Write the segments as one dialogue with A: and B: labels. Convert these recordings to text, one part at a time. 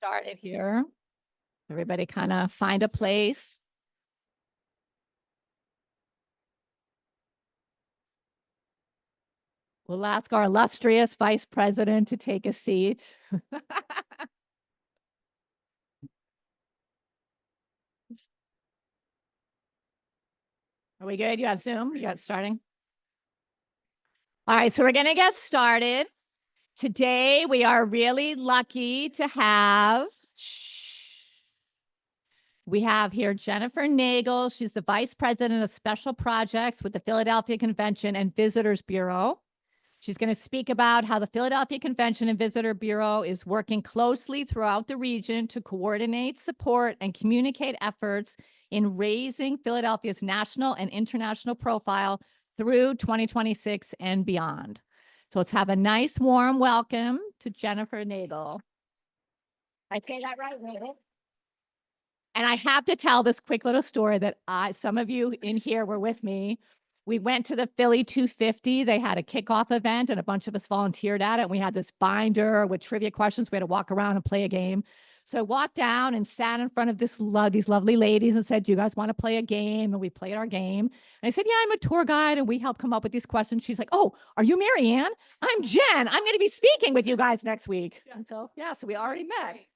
A: started here. Everybody kind of find a place. We'll ask our illustrious vice president to take a seat. Are we good? You have Zoom? You got starting? All right, so we're going to get started. Today, we are really lucky to have, we have here Jennifer Nagle. She's the Vice President of Special Projects with the Philadelphia Convention and Visitors Bureau. She's going to speak about how the Philadelphia Convention and Visitor Bureau is working closely throughout the region to coordinate, support, and communicate efforts in raising Philadelphia's national and international profile through 2026 and beyond. So let's have a nice, warm welcome to Jennifer Nagle. I say that right, Nagle? And I have to tell this quick little story that some of you in here were with me. We went to the Philly 250. They had a kickoff event and a bunch of us volunteered at it. We had this binder with trivia questions. We had to walk around and play a game. So I walked down and sat in front of these lovely ladies and said, do you guys want to play a game? And we played our game. And I said, yeah, I'm a tour guide. And we helped come up with these questions. She's like, oh, are you Mary Ann? I'm Jen. I'm going to be speaking with you guys next week. Yeah. And so, yeah, so we already met.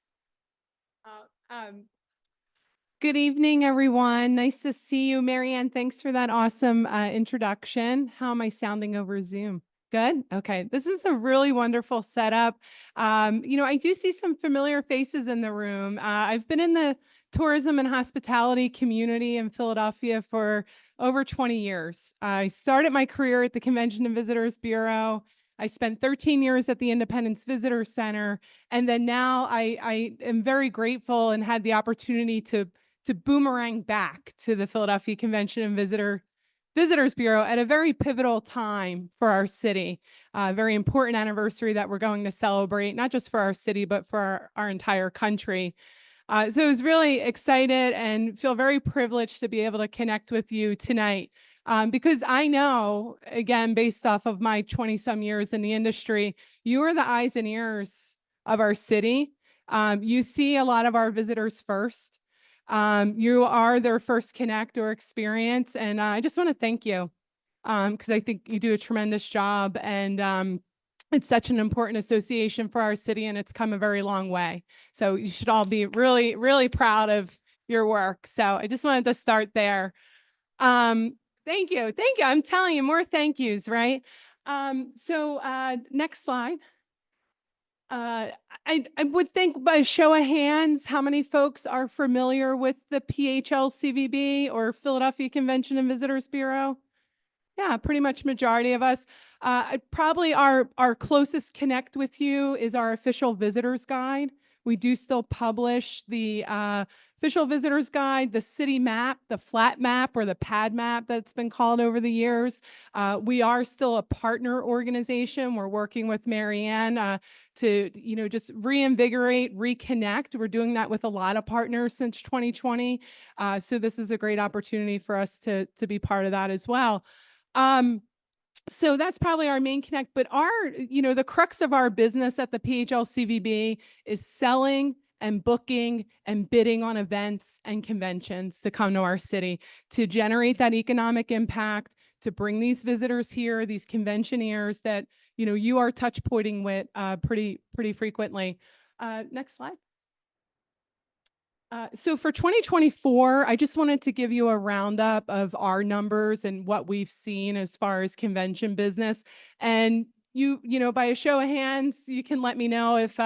B: Good evening, everyone. Nice to see you. Mary Ann, thanks for that awesome introduction. How am I sounding over Zoom? Good? Okay. This is a really wonderful setup. I do see some familiar faces in the room. I've been in the tourism and hospitality community in Philadelphia for over 20 years. I started my career at the Convention and Visitors Bureau. I spent 13 years at the Independence Visitor Center. And then now I am very grateful and had the opportunity to boomerang back to the Philadelphia Convention and Visitors Bureau at a very pivotal time for our city. A very important anniversary that we're going to celebrate, not just for our city, but for our entire country. So I was really excited and feel very privileged to be able to connect with you tonight. Because I know, again, based off of my 20-some years in the industry, you are the eyes and ears of our city. You see a lot of our visitors first. You are their first connect or experience. And I just want to thank you because I think you do a tremendous job. And it's such an important association for our city, and it's come a very long way. So you should all be really, really proud of your work. So I just wanted to start there. Thank you. Thank you. I'm telling you, more thank yous, right? Next slide. I would think by show of hands, how many folks are familiar with the PHLCVB or Philadelphia Convention and Visitors Bureau? Yeah, pretty much majority of us. Probably our closest connect with you is our official visitors guide. We do still publish the official visitors guide, the city map, the flat map or the pad map that's been called over the years. We are still a partner organization. We're working with Mary Ann to just reinvigorate, reconnect. We're doing that with a lot of partners since 2020. So this is a great opportunity for us to be part of that as well. So that's probably our main connect, but the crux of our business at the PHLCVB is selling and booking and bidding on events and conventions to come to our city to generate that economic impact, to bring these visitors here, these conventioneers that, you are touch pointing with pretty frequently. Next slide. So for 2024, I just wanted to give you a roundup of our numbers and what we've seen as far as convention business. And by a show of hands, you can let me know if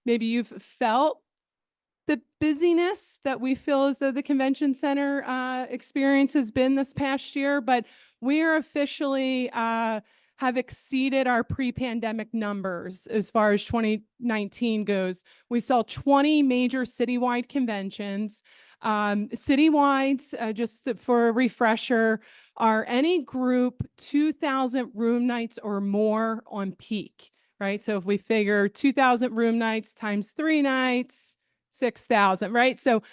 B: maybe you've felt the busyness that we feel as though the convention center experience has been this past year. But we are officially have exceeded our pre-pandemic numbers as far as 2019 goes. We saw 20 major citywide conventions. Citywides, just for a refresher, are any group 2,000 room nights or more on peak, right? So if we figure 2,000 room nights times 3 nights, 6,000, right? So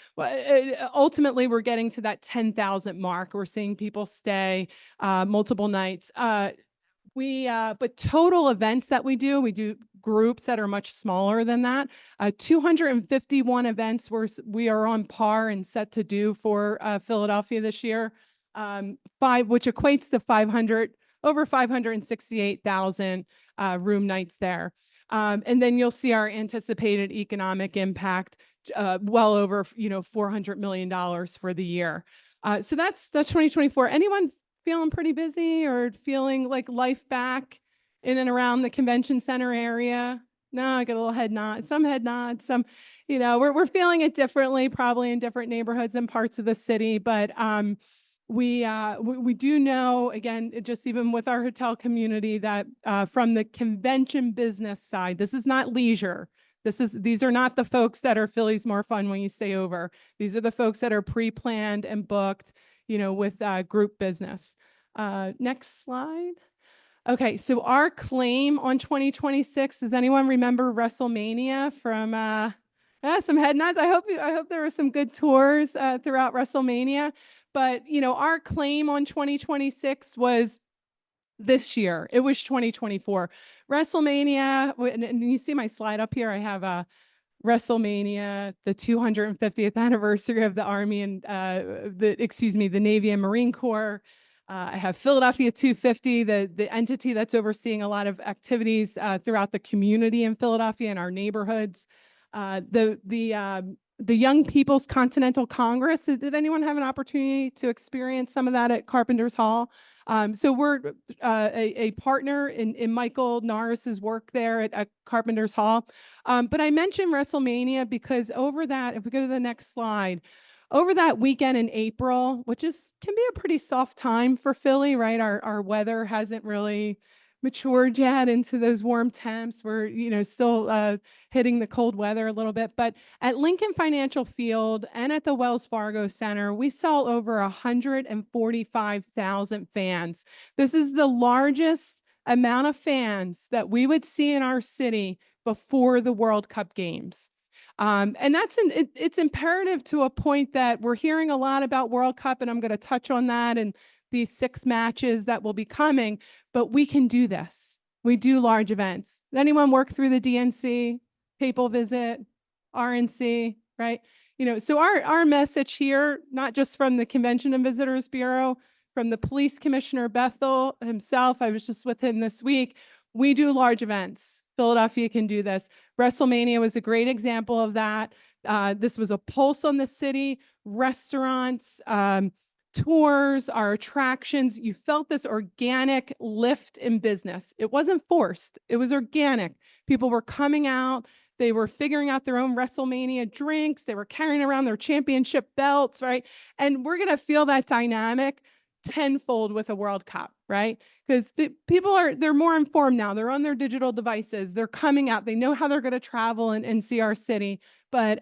B: ultimately, we're getting to that 10,000 mark. We're seeing people stay multiple nights. But total events that we do groups that are much smaller than that. 251 events we are on par and set to do for Philadelphia this year, which equates to over 568,000 room nights there. And then you'll see our anticipated economic impact, well over $400 million for the year. So that's 2024. Anyone feeling pretty busy or feeling like life back in and around the convention center area? No, I get a little head nod. Some head nods. Some, we're feeling it differently, probably in different neighborhoods and parts of the city. But we do know, again, just even with our hotel community, that from the convention business side, this is not leisure. These are not the folks that are Philly's more fun when you stay over. These are the folks that are pre-planned and booked, with group business. Next slide. Okay, so our claim on 2026, does anyone remember WrestleMania from some head nods? I hope there were some good tours throughout WrestleMania. But our claim on 2026 was this year. It was 2024. WrestleMania, and you see my slide up here. I have WrestleMania, the 250th anniversary of the Army and the Navy and Marine Corps. I have Philadelphia 250, the entity that's overseeing a lot of activities throughout the community in Philadelphia and our neighborhoods. The Young People's Continental Congress. Did anyone have an opportunity to experience some of that at Carpenter's Hall? So we're a partner in Michael Norris's work there at Carpenter's Hall. But I mentioned WrestleMania because over that, if we go to the next slide, over that weekend in April, which can be a pretty soft time for Philly, right? Our weather hasn't really matured yet into those warm temps. We're, still hitting the cold weather a little bit. But at Lincoln Financial Field and at the Wells Fargo Center, we saw over 145,000 fans. This is the largest amount of fans that we would see in our city before the World Cup games. And it's imperative to a point that we're hearing a lot about World Cup, and I'm going to touch on that and these 6 matches that will be coming, but we can do this. We do large events. Did anyone work through the DNC, Papal Visit, RNC, right? So our message here, not just from the Convention and Visitors Bureau, from the Police Commissioner Bethel himself, I was just with him this week, we do large events. Philadelphia can do this. WrestleMania was a great example of that. This was a pulse on the city, restaurants, tours, our attractions. You felt this organic lift in business. It wasn't forced. It was organic. People were coming out. They were figuring out their own WrestleMania drinks. They were carrying around their championship belts, right? And we're going to feel that dynamic tenfold with a World Cup, right? Because they're more informed now. They're on their digital devices. They're coming out. They know how they're going to travel and see our city. But,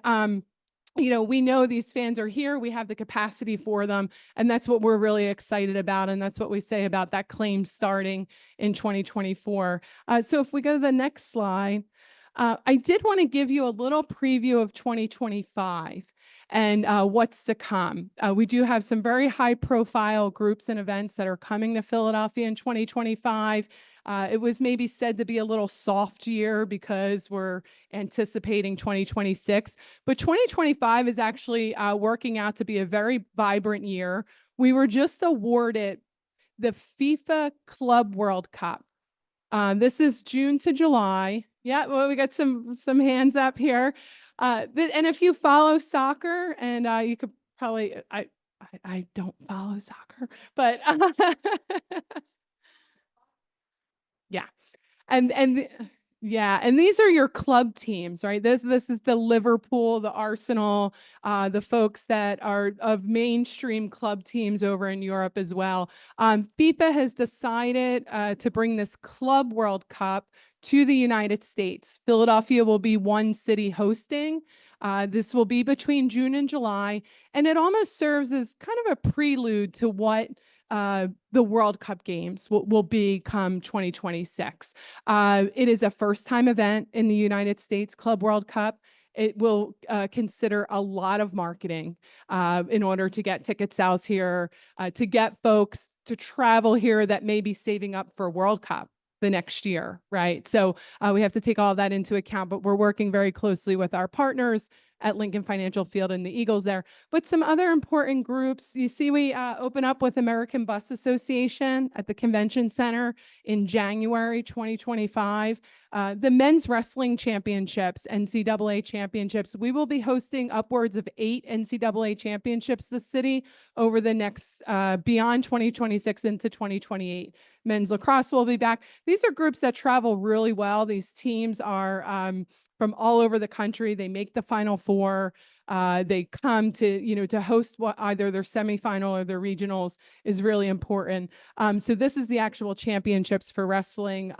B: we know these fans are here. We have the capacity for them. And that's what we're really excited about. And that's what we say about that claim starting in 2024. So if we go to the next slide, I did want to give you a little preview of 2025 and what's to come. We do have some very high profile groups and events that are coming to Philadelphia in 2025. It was maybe said to be a little soft year because we're anticipating 2026, but 2025 is actually working out to be a very vibrant year. We were just awarded the FIFA Club World Cup. This is June to July. Yeah, well, we got some hands up here. And if you follow soccer, and you could probably, I don't follow soccer, but yeah. And these are your club teams, right? This is the Liverpool, the Arsenal, the folks that are of mainstream club teams over in Europe as well. FIFA has decided to bring this Club World Cup to the United States. Philadelphia will be one city hosting. This will be between June and July, and it almost serves as kind of a prelude to what the World Cup games will be come 2026. It is a first-time event in the United States, Club World Cup. It will consider a lot of marketing in order to get ticket sales here, to get folks to travel here that may be saving up for World Cup. the next year, right? So we have to take all of that into account, but we're working very closely with our partners at Lincoln Financial Field and the Eagles there. But some other important groups, you see, we open up with American Bus Association at the Convention Center in January 2025. The Men's Wrestling Championships, NCAA Championships, we will be hosting upwards of 8 NCAA championships this city over the next, beyond 2026 into 2028. Men's lacrosse will be back. These are groups that travel really well. These teams are from all over the country. They make the Final Four. They come to, to host either their semifinal or their regionals is really important. So this is the actual championships for wrestling.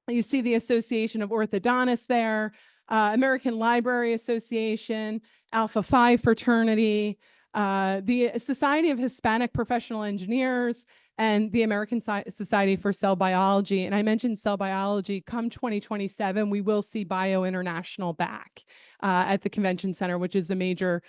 B: You see the Association of Orthodontists there, American Library Association, Alpha Phi Fraternity, the Society of Hispanic Professional Engineers, and the American Society for Cell Biology. And I mentioned cell biology. Come 2027, we will see Bio International back at the Convention Center, which is a major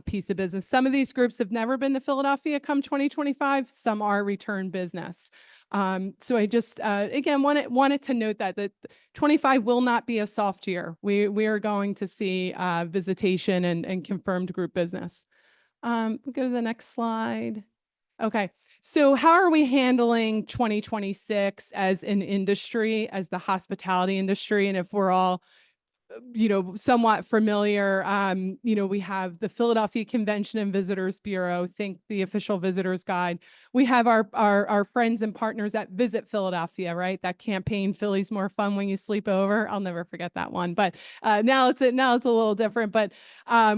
B: piece of business. Some of these groups have never been to Philadelphia come 2025. Some are return business. So I just, again, wanted to note that 25 will not be a soft year. We are going to see visitation and confirmed group business. We'll go to the next slide. Okay. So how are we handling 2026 as an industry, as the hospitality industry? And if we're all somewhat familiar, we have the Philadelphia Convention and Visitors Bureau, think the official visitors guide. We have our friends and partners at Visit Philadelphia, right? That campaign, Philly's more fun when you sleep over. I'll never forget that one. But now it's a little different. But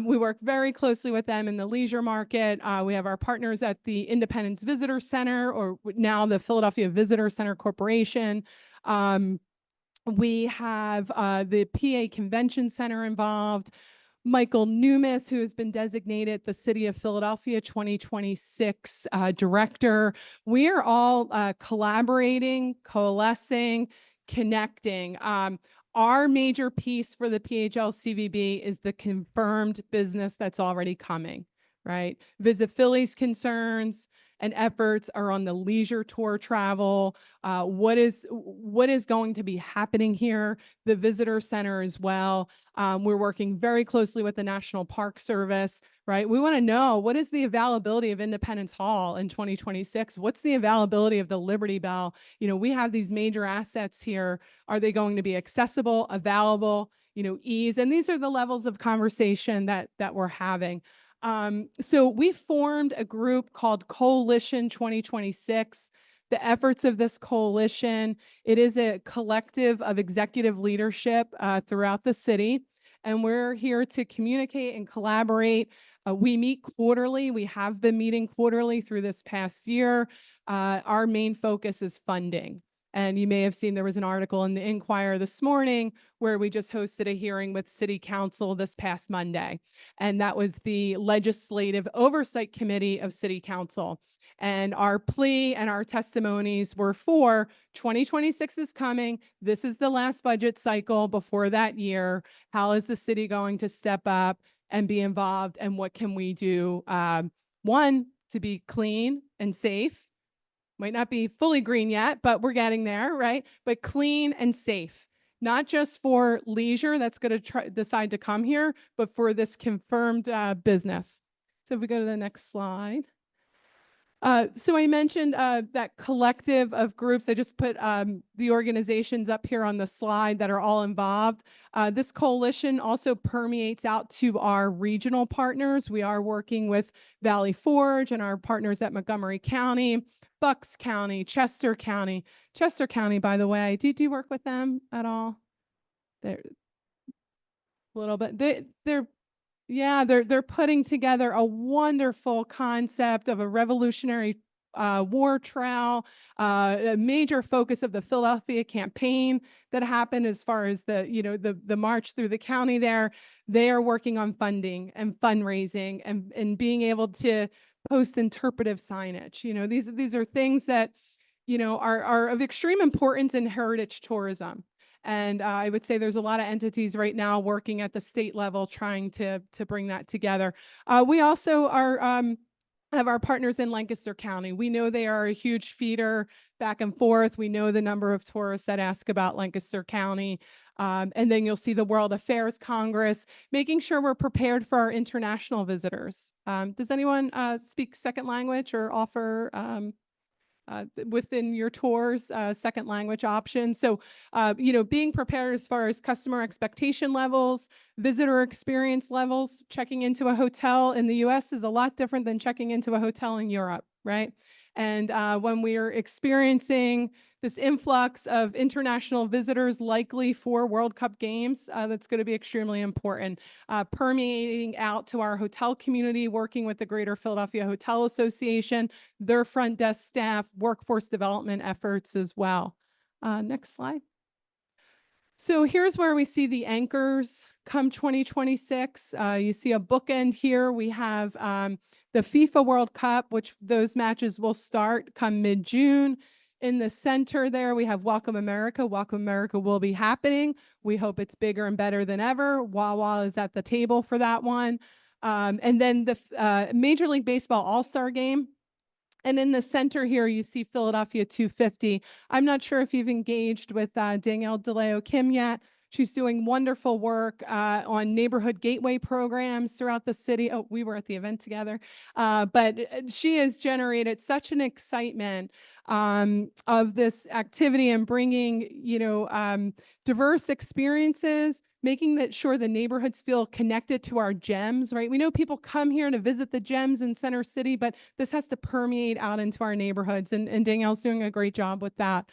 B: we work very closely with them in the leisure market. We have our partners at the Independence Visitor Center, or now the Philadelphia Visitor Center Corporation. We have the PA Convention Center involved. Michael Numis, who has been designated the City of Philadelphia 2026 director. We are all collaborating, coalescing, connecting. Our major piece for the PHLCVB is the confirmed business that's already coming, right? Visit Philly's concerns and efforts are on the leisure tour travel. What is going to be happening here? The visitor center as well. We're working very closely with the National Park Service, right? We want to know, what is the availability of Independence Hall in 2026? What's the availability of the Liberty Bell? We have these major assets here. Are they going to be accessible, available, ease? And these are the levels of conversation that we're having. So we formed a group called Coalition 2026. The efforts of this coalition, it is a collective of executive leadership throughout the city, and we're here to communicate and collaborate. We meet quarterly. We have been meeting quarterly through this past year. Our main focus is funding. And you may have seen there was an article in the Inquirer this morning where we just hosted a hearing with City Council this past Monday. And that was the Legislative Oversight Committee of City Council. And our plea and our testimonies were for 2026 is coming. This is the last budget cycle before that year. How is the city going to step up and be involved? And what can we do? One, to be clean and safe. Might not be fully green yet, but we're getting there, right? But clean and safe, not just for leisure that's going to decide to come here, but for this confirmed business. So if we go to the next slide. So I mentioned that collective of groups. I just put the organizations up here on the slide that are all involved. This coalition also permeates out to our regional partners. We are working with Valley Forge and our partners at Montgomery County, Bucks County, Chester County. Chester County, by the way, do you work with them at all? They're a little bit. They're putting together a wonderful concept of a revolutionary war trail, a major focus of the Philadelphia campaign that happened as far as the march through the county there. They are working on funding and fundraising and being able to post interpretive signage. These are things that are of extreme importance in heritage tourism. And I would say there's a lot of entities right now working at the state level trying to bring that together. We also are of our partners in Lancaster County. We know they are a huge feeder back and forth. We know the number of tourists that ask about Lancaster County. And then you'll see the World Affairs Congress, making sure we're prepared for our international visitors. Does anyone speak second language or offer within your tours second language options? So, being prepared as far as customer expectation levels, visitor experience levels. Checking into a hotel in the US is a lot different than checking into a hotel in Europe, right? And when we're experiencing this influx of international visitors, likely for World Cup games, that's going to be extremely important. Permeating out to our hotel community, working with the Greater Philadelphia Hotel Association, their front desk staff, workforce development efforts as well. Next slide. So here's where we see the anchors come 2026. You see a bookend here. We have the FIFA World Cup, which those matches will start come mid-June. In the center there, we have Welcome America. Welcome America will be happening. We hope it's bigger and better than ever. Wawa is at the table for that one. And then the Major League Baseball All-Star Game. And in the center here, you see Philadelphia 250. I'm not sure if you've engaged with Danielle DeLeo Kim yet. She's doing wonderful work on neighborhood gateway programs throughout the city. Oh, we were at the event together. But she has generated such an excitement of this activity and bringing, diverse experiences, making sure the neighborhoods feel connected to our gems, right? We know people come here to visit the gems in Center City, but this has to permeate out into our neighborhoods, and Danielle's doing a great job with that.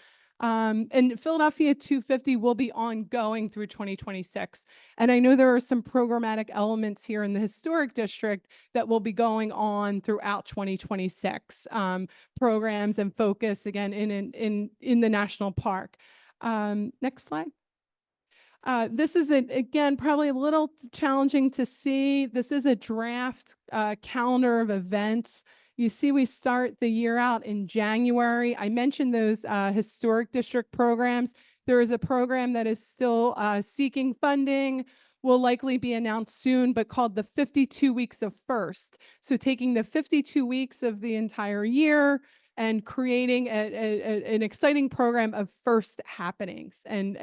B: And Philadelphia 250 will be ongoing through 2026. And I know there are some programmatic elements here in the historic district that will be going on throughout 2026. Programs and focus again in the national park. Next slide. This is, again, probably a little challenging to see. This is a draft calendar of events. You see, we start the year out in January. I mentioned those historic district programs. There is a program that is still seeking funding, will likely be announced soon, but called the 52 Weeks of First. So taking the 52 weeks of the entire year and creating an exciting program of first happenings and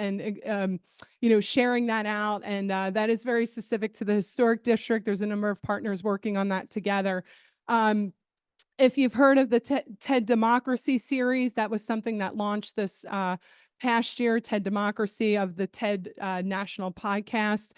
B: sharing that out. And that is very specific to the historic district. There's a number of partners working on that together. If you've heard of the TED Democracy series, that was something that launched this past year, TED Democracy of the TED National Podcast.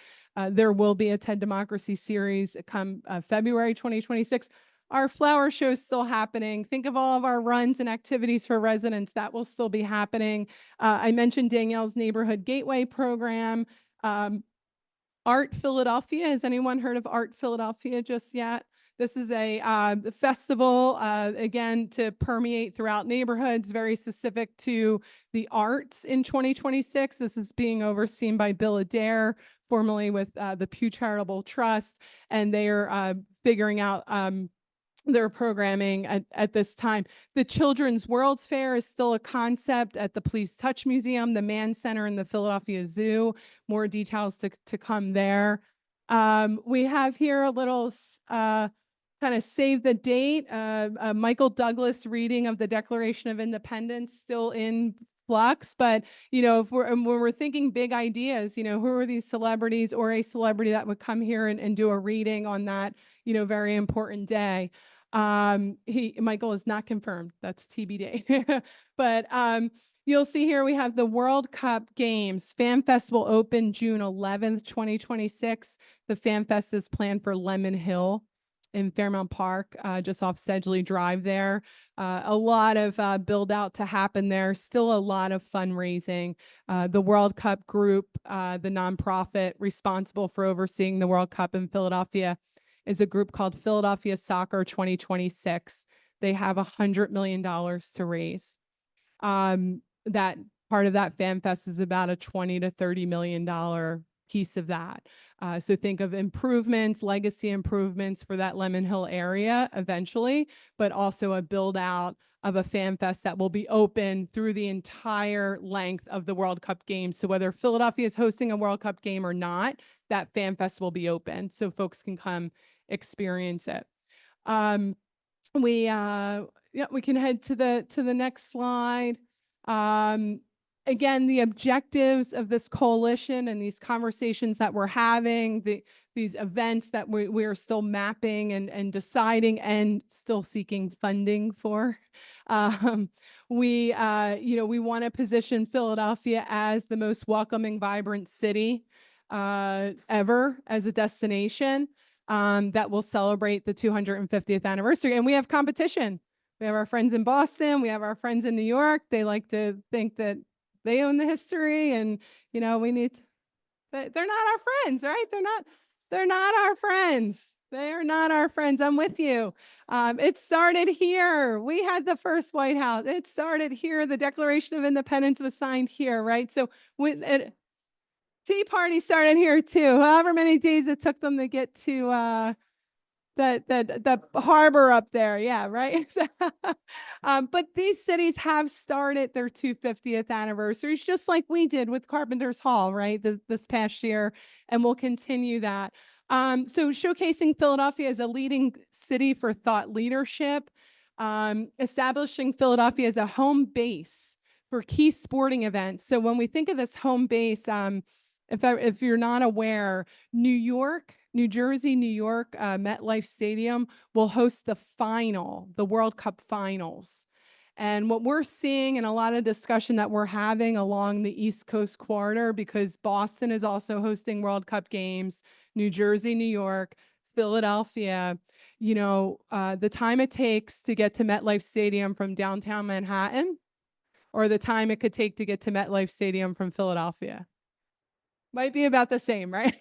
B: There will be a TED Democracy series come February 2026. Our flower show is still happening. Think of all of our runs and activities for residents. That will still be happening. I mentioned Danielle's Neighborhood Gateway program. Art Philadelphia. Has anyone heard of Art Philadelphia just yet? This is a festival, again, to permeate throughout neighborhoods, very specific to the arts in 2026. This is being overseen by Bill Adair, formerly with the Pew Charitable Trust, and they are figuring out their programming at this time. The Children's World's Fair is still a concept at the Please Touch Museum, the Mann Center, and the Philadelphia Zoo. More details to come there. We have here a little kind of save the date. Michael Douglas reading of the Declaration of Independence, still in flux, but if when we're thinking big ideas, who are these celebrities or a celebrity that would come here and do a reading on that very important day. Michael is not confirmed. That's TBD. But you'll see here we have the World Cup Games. Fan Fest will open June 11th, 2026. The Fan Fest is planned for Lemon Hill in Fairmount Park, just off Sedgley Drive there. A lot of build out to happen there. Still a lot of fundraising. The World Cup Group, the nonprofit responsible for overseeing the World Cup in Philadelphia, is a group called Philadelphia Soccer 2026. They have $100 million to raise. That part of that Fan Fest is about a $20 to $30 million piece of that. So think of improvements, legacy improvements for that Lemon Hill area eventually, but also a build out of a Fan Fest that will be open through the entire length of the World Cup games. So whether Philadelphia is hosting a World Cup game or not, that Fan Fest will be open so folks can come experience it. we yeah, we can head to the next slide. um Again, the objectives of this coalition and these conversations that we're having, these events that we are still mapping and deciding and still seeking funding for. um we we want to position Philadelphia as the most welcoming, vibrant city ever, as a destination that will celebrate the 250th anniversary. And we have competition. We have our friends in Boston. We have our friends in New York. They like to think that they own the history, and we need. They're not our friends, right? They're not. They're not our friends. They are not our friends. I'm with you. It started here. We had the first White House. It started here. The Declaration of Independence was signed here, right? So with it, Tea Party started here too. However many days it took them to get to the harbor up there. Yeah, right. But these cities have started their 250th anniversaries, just like we did with Carpenter's Hall, right? This past year, and we'll continue that. So showcasing Philadelphia as a leading city for thought leadership, establishing Philadelphia as a home base for key sporting events. So when we think of this home base, if you're not aware, New York, New Jersey, New York, MetLife Stadium will host the World Cup finals. And what we're seeing, and a lot of discussion that we're having along the East Coast corridor, because Boston is also hosting World Cup games, New Jersey, New York, Philadelphia, the time it takes to get to MetLife Stadium from downtown Manhattan, or the time it could take to get to MetLife Stadium from Philadelphia. Might be about the same, right?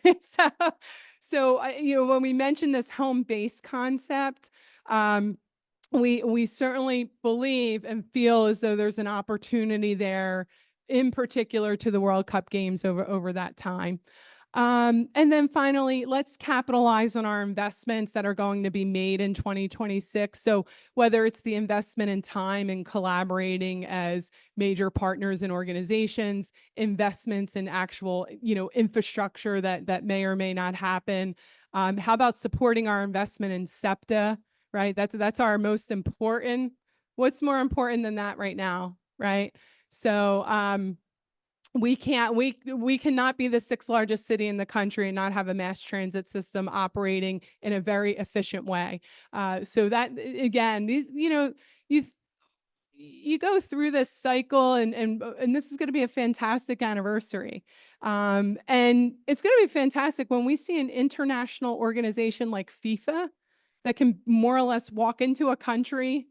B: So when we mention this home base concept, um, we certainly believe and feel as though there's an opportunity there, in particular to the World Cup games over that time. And then finally, let's capitalize on our investments that are going to be made in 2026. So whether it's the investment in time and collaborating as major partners and organizations, investments in actual, infrastructure that may or may not happen. How about supporting our investment in SEPTA, right? That's our most important. What's more important than that right now, right? So we cannot be the sixth largest city in the country and not have a mass transit system operating in a very efficient way. So that again, these you go through this cycle, and this is going to be a fantastic anniversary. And it's going to be fantastic when we see an international organization like FIFA that can more or less walk into a country,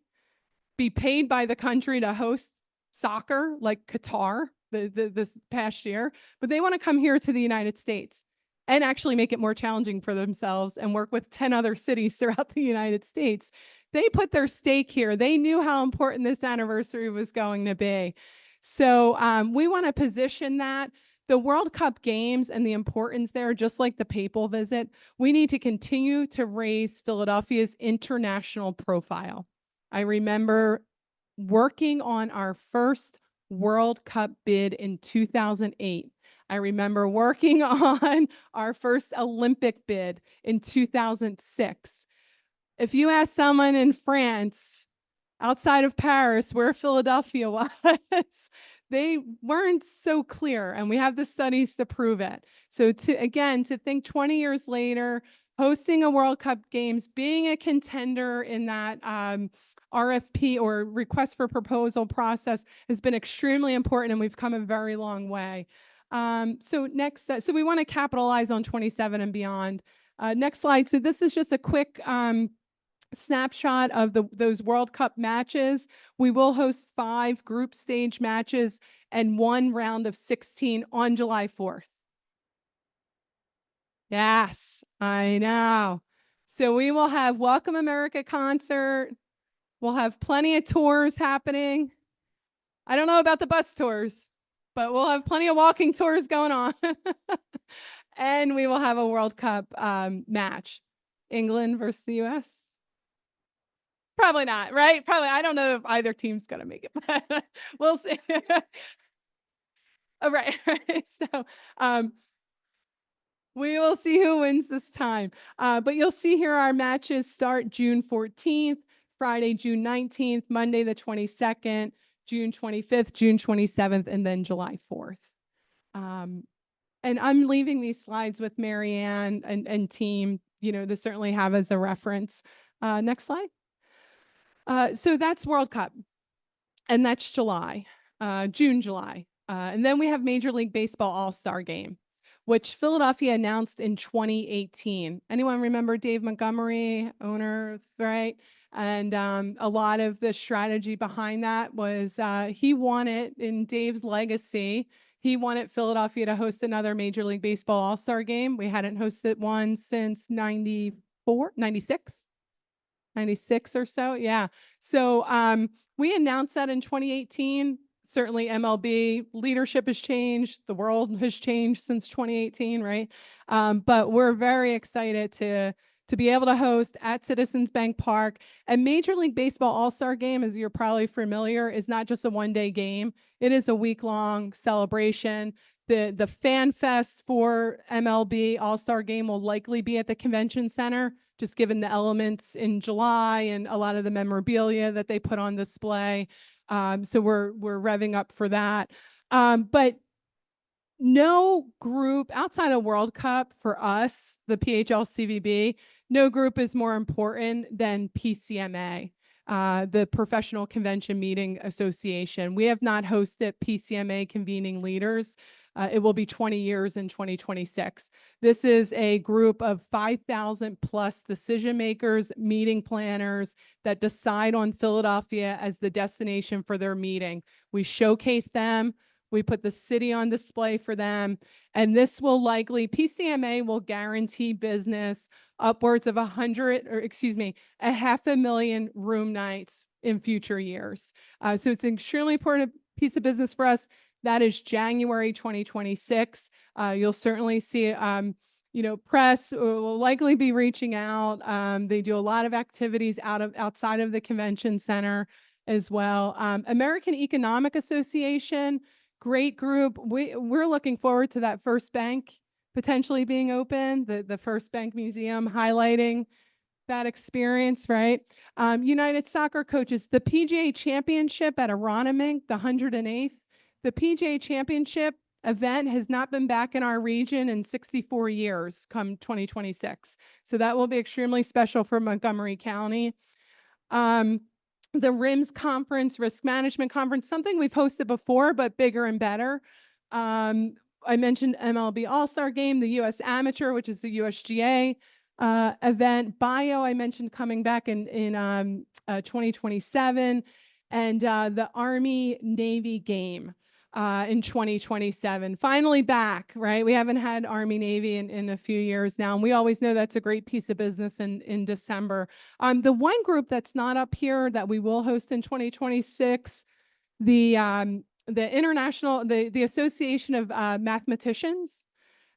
B: be paid by the country to host soccer, like Qatar this past year, but they want to come here to the United States and actually make it more challenging for themselves and work with 10 other cities throughout the United States. They put their stake here. They knew how important this anniversary was going to be. So we want to position that. The World Cup games and the importance there, just like the papal visit, we need to continue to raise Philadelphia's international profile. I remember working on our first World Cup bid in 2008. I remember working on our first Olympic bid in 2006. If you ask someone in France, outside of Paris, where Philadelphia was, they weren't so clear. And we have the studies to prove it. So to think 20 years later, hosting a World Cup games, being a contender in that RFP, or request for proposal process, has been extremely important, and we've come a very long way. So we want to capitalize on 27 and beyond. Next slide. So this is just a quick snapshot of those World Cup matches. We will host 5 group stage matches and 1 round of 16 on July 4th. Yes, I know. So we will have Welcome America concert. We'll have plenty of tours happening. I don't know about the bus tours, but we'll have plenty of walking tours going on. And we will have a World Cup match. England versus the US. Probably not, right? Probably. I don't know if either team's going to make it, but we'll see. Oh, right. So we will see who wins this time. But you'll see here our matches start June 14th Friday, June 19th, Monday, the 22nd, June 25th, June 27th, and then July 4th. Um, and I'm leaving these slides with Marianne and team, to certainly have as a reference. Next slide. So that's World Cup, and that's July, June, July. And then we have Major League Baseball All-Star Game, which Philadelphia announced in 2018. Anyone remember Dave Montgomery, owner, right? And a lot of the strategy behind that was he wanted, in Dave's legacy, he wanted Philadelphia to host another Major League Baseball All-Star Game. We hadn't hosted one since 94, 96. 96 or so. Yeah. So we announced that in 2018. Certainly MLB leadership has changed. The world has changed since 2018, right? But we're very excited to be able to host at Citizens Bank Park. And Major League Baseball All-Star Game, as you're probably familiar, is not just a one-day game. It is a week-long celebration. The fan fest for MLB All-Star Game will likely be at the convention center, just given the elements in July and a lot of the memorabilia that they put on display. So we're revving up for that. But no group outside of World Cup for us, the PHLCVB, no group is more important than PCMA, the Professional Convention Meeting Association. We have not hosted PCMA convening leaders. It will be 20 years in 2026. This is a group of 5,000 plus decision makers, meeting planners that decide on Philadelphia as the destination for their meeting. We showcase them. We put the city on display for them. And this will likely, PCMA will guarantee business upwards of 500,000 room nights in future years. So it's an extremely important piece of business for us. That is January 2026. You'll certainly see, press will likely be reaching out. They do a lot of activities outside of the convention center as well. American Economic Association, great group. We're looking forward to that First Bank potentially being open, the First Bank Museum highlighting that experience, right? United Soccer Coaches, the PGA Championship at Aronimink, the 108th. The PGA Championship event has not been back in our region in 64 years come 2026. So that will be extremely special for Montgomery County. The RIMS conference, risk management conference, something we've hosted before, but bigger and better. I mentioned MLB All-Star Game, the U.S. Amateur, which is the USGA event. Bio, I mentioned coming back in 2027, and the Army-Navy game in 2027. Finally back, right? We haven't had Army-Navy in a few years now, and we always know that's a great piece of business in December. The one group that's not up here that we will host in 2026, the international, the Association of Mathematicians,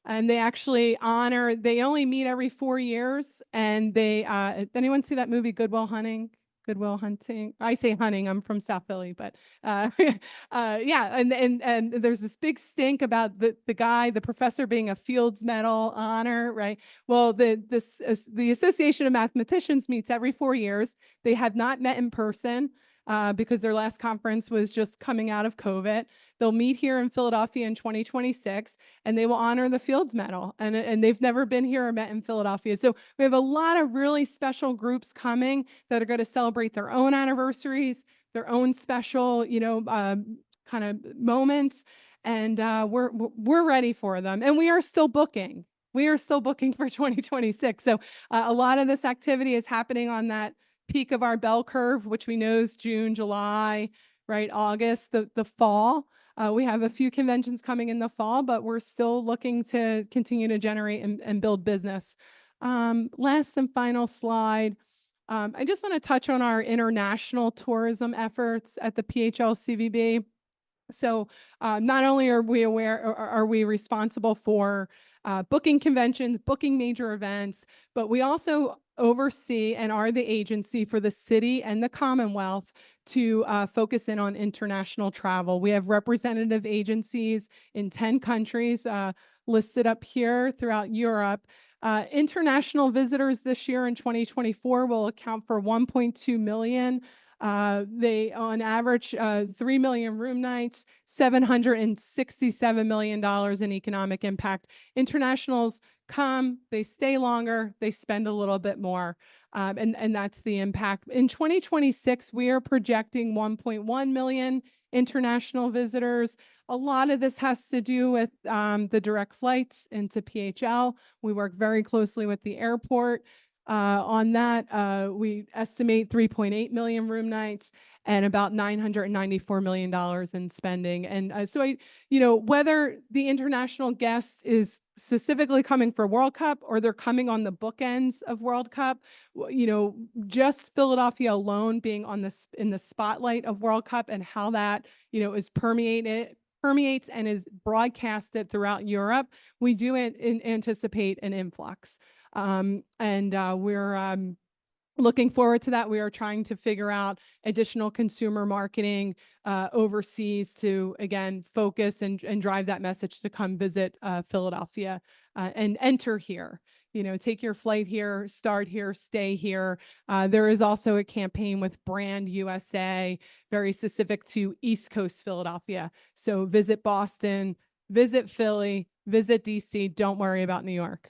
B: and they actually honor, they only meet every 4 years, and they, anyone see that movie Good Will Hunting? Good Will Hunting. I say hunting. I'm from South Philly, but yeah. And there's this big stink about the professor being a Fields Medal honor, right? Well, the Association of Mathematicians meets every 4 years. They have not met in person because their last conference was just coming out of COVID. They'll meet here in Philadelphia in 2026, and they will honor the Fields Medal. And they've never been here or met in Philadelphia. So we have a lot of really special groups coming that are going to celebrate their own anniversaries, their own special, kind of moments. And we're ready for them. And we are still booking. We are still booking for 2026. So a lot of this activity is happening on that peak of our bell curve, which we know is June, July, right? August, the fall. We have a few conventions coming in the fall, but we're still looking to continue to generate and build business. Last and final slide. I just want to touch on our international tourism efforts at the PHLCVB. So not only are we aware, or are we responsible for booking conventions, booking major events, but we also oversee and are the agency for the city and the Commonwealth to focus in on international travel. We have representative agencies in 10 countries listed up here throughout Europe. International visitors this year in 2024 will account for 1.2 million. They, on average, 3 million room nights, $767 million in economic impact. Internationals come, they stay longer, they spend a little bit more. And that's the impact. In 2026, we are projecting 1.1 million international visitors. A lot of this has to do with the direct flights into PHL. We work very closely with the airport on that. We estimate 3.8 million room nights and about $994 million in spending. And whether the international guest is specifically coming for World Cup or they're coming on the bookends of World Cup, just Philadelphia alone being in the spotlight of World Cup and how that, is permeates and is broadcasted throughout Europe, we do anticipate an influx. We're looking forward to that. We are trying to figure out additional consumer marketing overseas to, again, focus and drive that message to come visit Philadelphia and enter here. Take your flight here, start here, stay here. There is also a campaign with Brand USA, very specific to East Coast Philadelphia. So visit Boston, visit Philly, visit DC. Don't worry about New York.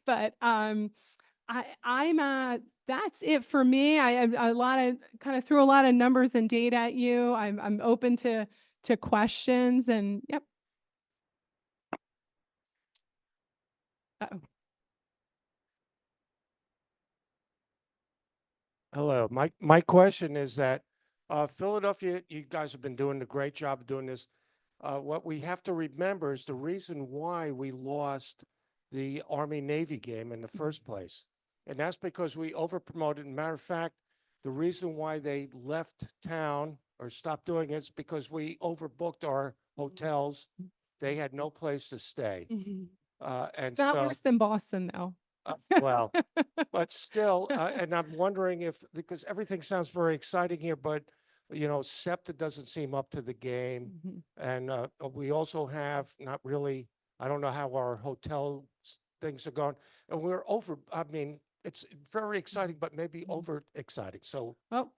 B: But that's it for me. I have a lot of kind of threw a lot of numbers and data at you. I'm open to questions and yep. Uh-oh.
C: Hello. My question is that Philadelphia, you guys have been doing a great job of doing this. What we have to remember is the reason why we lost the Army-Navy game in the first place. And that's because we over-promoted. Matter of fact, the reason why they left town or stopped doing it is because we overbooked our hotels. They had no place to stay. And
B: Not
C: so,
B: worse than Boston, though.
C: well, but still, and I'm wondering if, because everything sounds very exciting here, but SEPTA doesn't seem up to the game. And we also have not really, I don't know how our hotel things are going. And we're over, I mean, it's very exciting, but maybe over exciting. So,
B: Well,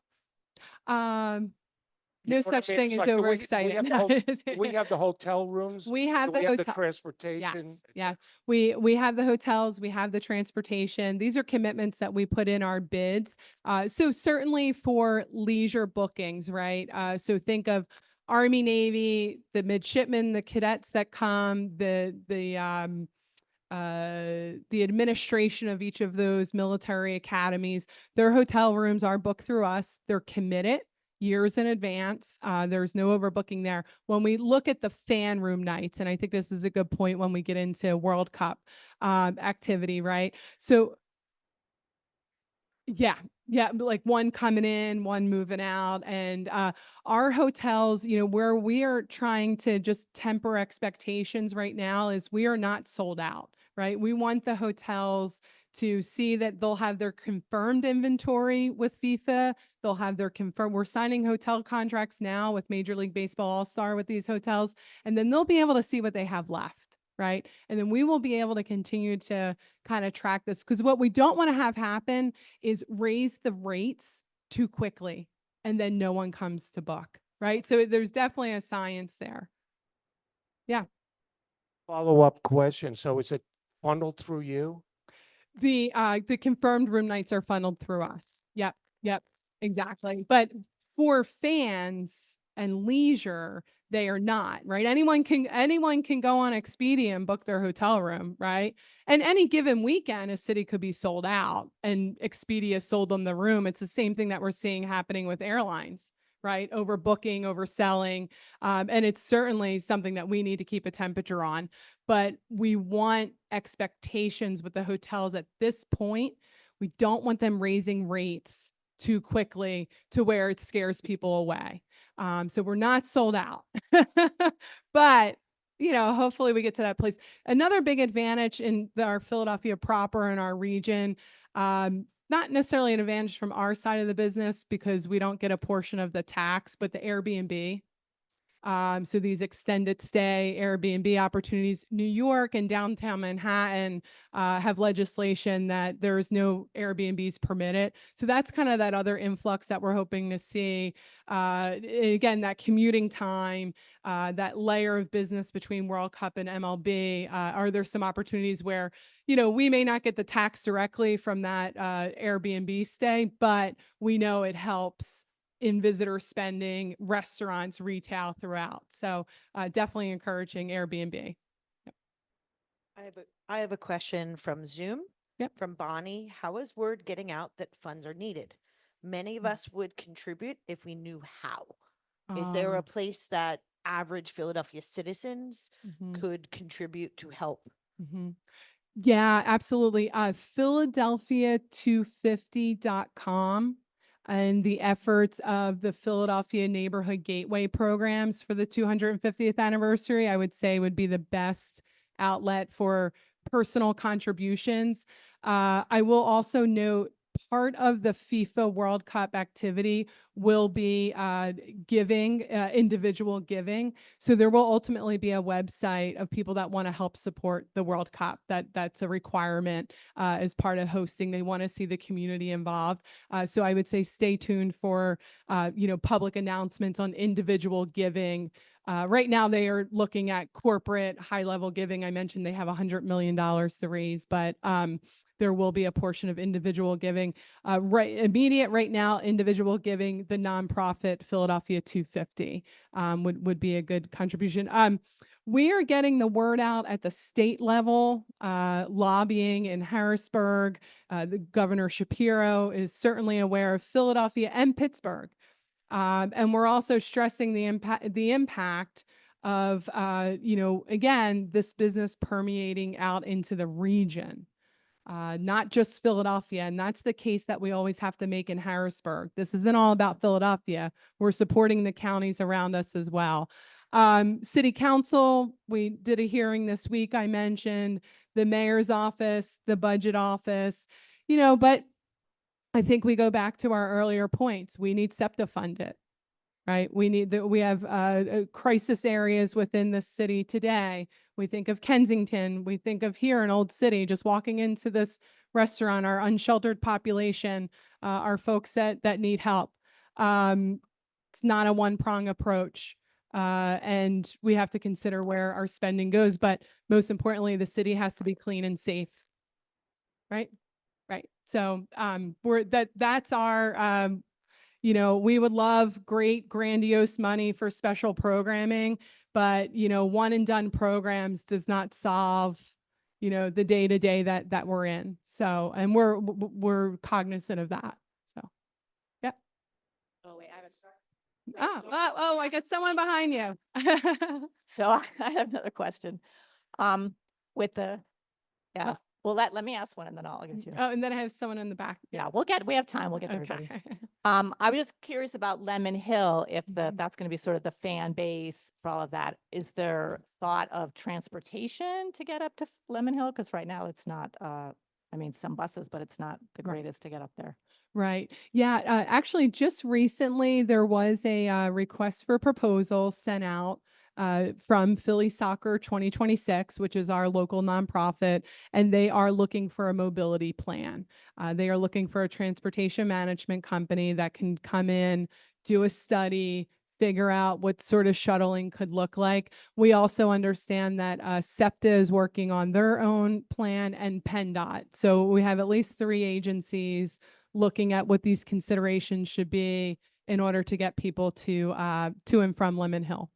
C: you
B: no
C: know what I
B: such
C: mean?
B: thing
C: It's
B: as
C: like,
B: overexcited.
C: we have the hotel rooms?
B: We have
C: Do
B: the
C: we have the
B: hotel.
C: transportation?
B: Yes, yeah. We have the hotels, we have the transportation. These are commitments that we put in our bids. So certainly for leisure bookings, right? So think of Army, Navy, the midshipmen, the cadets that come, the administration of each of those military academies. Their hotel rooms are booked through us. They're committed years in advance. There's no overbooking there. When we look at the fan room nights, and I think this is a good point when we get into World Cup activity, right? So yeah, like one coming in, one moving out. And our hotels, where we are trying to just temper expectations right now is we are not sold out, right? We want the hotels to see that they'll have their confirmed inventory with FIFA. They'll have their confirmed, we're signing hotel contracts now with Major League Baseball All-Star with these hotels, and then they'll be able to see what they have left, right? And then we will be able to continue to kind of track this, because what we don't want to have happen is raise the rates too quickly and then no one comes to book, right? So there's definitely a science there. Yeah.
C: Follow-up question. So is it funneled through you?
B: The confirmed room nights are funneled through us. Yep, exactly. But for fans and leisure, they are not, right? Anyone can go on Expedia and book their hotel room, right? And any given weekend, a city could be sold out and Expedia sold them the room. It's the same thing that we're seeing happening with airlines, right? Overbooking, overselling. And it's certainly something that we need to keep a temperature on. But we want expectations with the hotels at this point. We don't want them raising rates too quickly to where it scares people away. So we're not sold out. But hopefully we get to that place. Another big advantage in our Philadelphia proper and our region, not necessarily an advantage from our side of the business because we don't get a portion of the tax, but the Airbnb. So these extended stay Airbnb opportunities. New York and downtown Manhattan have legislation that there's no Airbnbs permitted. So that's kind of that other influx that we're hoping to see. Again, that commuting time, that layer of business between World Cup and MLB. Are there some opportunities where, we may not get the tax directly from that Airbnb stay, but we know it helps in visitor spending, restaurants, retail throughout. So definitely encouraging Airbnb.
D: I have a question from Zoom.
B: Yep.
D: From Bonnie. How is word getting out that funds are needed? Many of us would contribute if we knew how. Is there a place that average Philadelphia citizens could contribute to help?
B: Yeah, absolutely. Philadelphia250.com and the efforts of the Philadelphia Neighborhood Gateway programs for the 250th anniversary, I would say would be the best outlet for personal contributions. I will also note part of the FIFA World Cup activity will be giving, individual giving. So there will ultimately be a website of people that want to help support the World Cup. That's a requirement as part of hosting. They want to see the community involved. So I would say stay tuned for public announcements on individual giving. Right now, they are looking at corporate high-level giving. I mentioned they have $100 million to raise, but there will be a portion of individual giving. Right now, individual giving, the nonprofit Philadelphia 250 would be a good contribution. We are getting the word out at the state level, lobbying in Harrisburg. The Governor Shapiro is certainly aware of Philadelphia and Pittsburgh. And we're also stressing the impact of, again, this business permeating out into the region. Not just Philadelphia. And that's the case that we always have to make in Harrisburg. This isn't all about Philadelphia. We're supporting the counties around us as well. City Council, we did a hearing this week, I mentioned, the mayor's office, the budget office, but I think we go back to our earlier points. We need SEPTA funded. Right. We have crisis areas within the city today. We think of Kensington. We think of here in Old City, just walking into this restaurant, our unsheltered population, our folks that need help. It's not a one-prong approach. And we have to consider where our spending goes. But most importantly, the city has to be clean and safe. Right. Right. So that's our we would love great, grandiose money for special programming, but, one and done programs does not solve, the day-to-day that we're in. So, and we're cognizant of that. So, yeah.
A: Oh, wait, I have
B: I got someone behind you.
A: So I have another question. With the, yeah, well, let me ask one and then I'll give it to you.
B: Oh, and then I have someone in the back.
A: Yeah, we have time. We'll get to everybody.
B: Okay.
A: I was just curious about Lemon Hill, if that's going to be sort of the fan base for all of that. Is there thought of transportation to get up to Lemon Hill? Because right now it's not, some buses, but it's not the greatest to get up there.
B: Right. Yeah. Actually, just recently, there was a request for proposal sent out from Philly Soccer 2026, which is our local nonprofit, and they are looking for a mobility plan. They are looking for a transportation management company that can come in, do a study, figure out what sort of shuttling could look like. We also understand that SEPTA is working on their own plan and PennDOT. So we have at least 3 agencies looking at what these considerations should be in order to get people to and from Lemon Hill.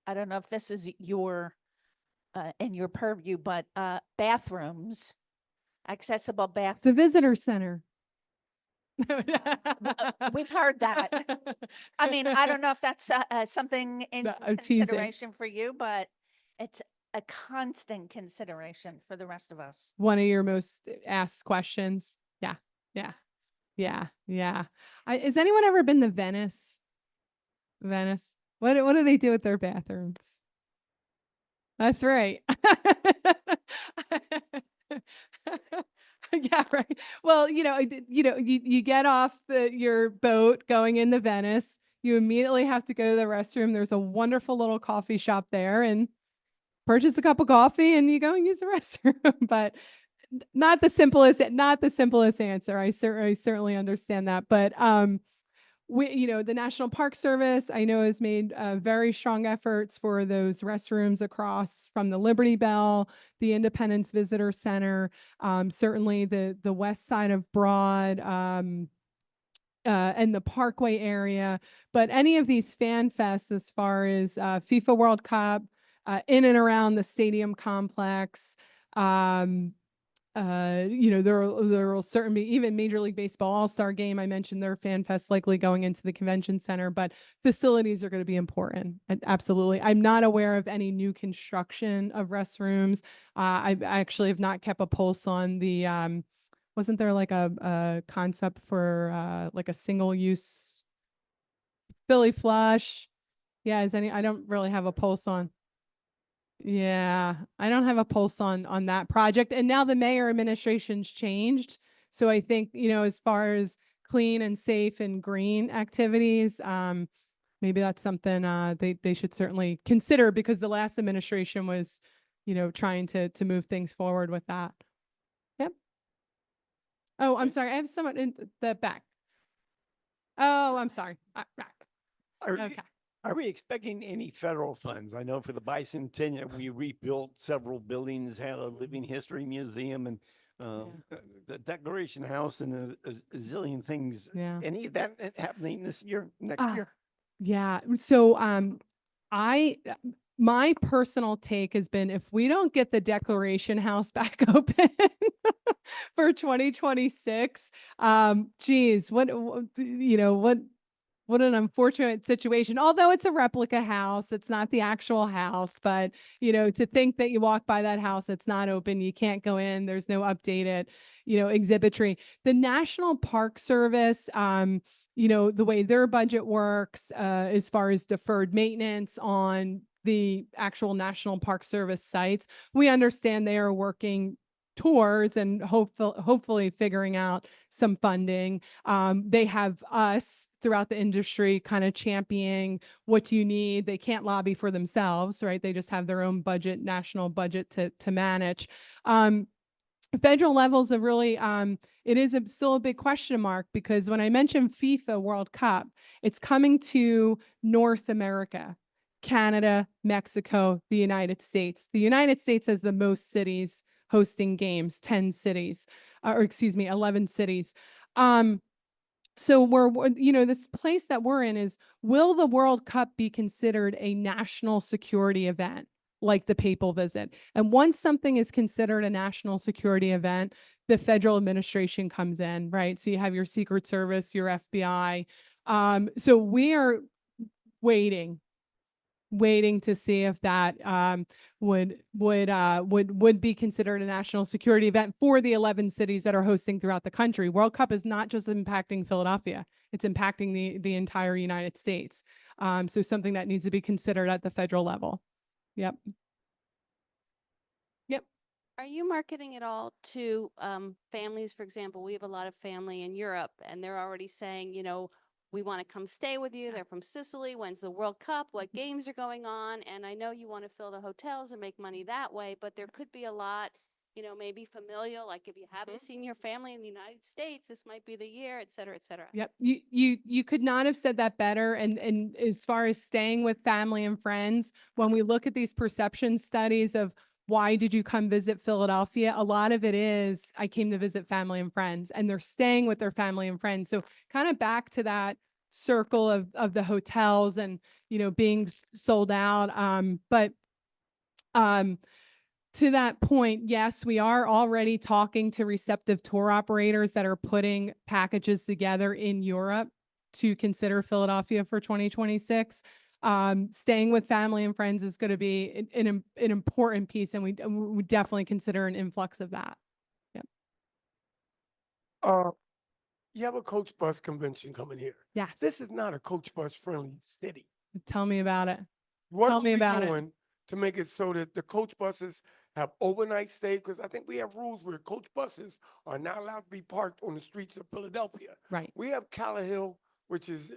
E: I don't know if this is your in your purview, but bathrooms, accessible bathrooms.
B: The visitor center.
E: We've heard that. I mean, I don't know if that's something in consideration for you, but it's a constant consideration for the rest of us.
B: One of your most asked questions. Yeah. Has anyone ever been to Venice? Venice. What do they do with their bathrooms? That's right. Yeah, right. Well, you get off your boat going into Venice, you immediately have to go to the restroom. There's a wonderful little coffee shop there, and purchase a cup of coffee and you go and use the restroom. But not the simplest answer. I certainly understand that. But the National Park Service, I know, has made very strong efforts for those restrooms across from the Liberty Bell, the Independence Visitor Center, certainly the west side of Broad, and the Parkway area. But any of these fan fests, as far as FIFA World Cup, in and around the stadium complex, there will certainly be even Major League Baseball All-Star Game. I mentioned their fan fest likely going into the convention center, but facilities are going to be important. Absolutely. I'm not aware of any new construction of restrooms. I actually have not kept a pulse on the, wasn't there like a concept for like a single use Philly flush? Yeah, I don't really have a pulse on. Yeah, I don't have a pulse on that project. And now the mayor administration's changed. So I think, as far as clean and safe and green activities, maybe that's something they should certainly consider, because the last administration was, trying to move things forward with that. Yep. Oh, I'm sorry. I have someone in the back. Oh, I'm sorry. Back. Okay.
F: Are we expecting any federal funds? I know for the bicentennial, we rebuilt several buildings, had a living history museum, and the Declaration House, and a zillion things.
B: Yeah.
F: Any of that happening this year, next year?
B: Yeah. So my personal take has been, if we don't get the Declaration House back open for 2026, geez, what an unfortunate situation. Although it's a replica house, it's not the actual house. But, to think that you walk by that house, it's not open, you can't go in, there's no updated, exhibitry. The National Park Service, the way their budget works, as far as deferred maintenance on the actual National Park Service sites, we understand they are working towards and hopefully figuring out some funding. They have us throughout the industry kind of championing what do you need. They can't lobby for themselves, right? They just have their own budget, national budget to manage. Federal levels are really, it is still a big question mark, because when I mentioned FIFA World Cup, it's coming to North America, Canada, Mexico, the United States. The United States has the most cities hosting games, 10 cities, 11 cities. So this place that we're in is, will the World Cup be considered a national security event like the papal visit? And once something is considered a national security event, the federal administration comes in, right? So you have your Secret Service, your FBI. So we are waiting to see if that would be considered a national security event for the 11 cities that are hosting throughout the country. World Cup is not just impacting Philadelphia; it's impacting the entire United States. So something that needs to be considered at the federal level. Yep.
G: Are you marketing at all to families? For example, we have a lot of family in Europe, and they're already saying, we want to come stay with you. They're from Sicily. When's the World Cup? What games are going on? And I know you want to fill the hotels and make money that way, but there could be a lot, maybe familial. Like if you haven't seen your family in the United States, this might be the year, et cetera, et cetera.
B: Yep. You could not have said that better. And as far as staying with family and friends, when we look at these perception studies of why did you come visit Philadelphia, a lot of it is, I came to visit family and friends, and they're staying with their family and friends. So kind of back to that circle of the hotels and, being sold out. But to that point, yes, we are already talking to receptive tour operators that are putting packages together in Europe to consider Philadelphia for 2026. Staying with family and friends is going to be an important piece, and we would definitely consider an influx of that. Yep.
H: You have a coach bus convention coming here.
B: Yes.
H: This is not a coach bus friendly city.
B: Tell me about it.
H: What
B: Tell
H: are
B: me
H: we
B: about it.
H: doing to make it so that the coach buses have overnight stay? Because I think we have rules where coach buses are not allowed to be parked on the streets of Philadelphia.
B: Right.
H: We have Callahill which is,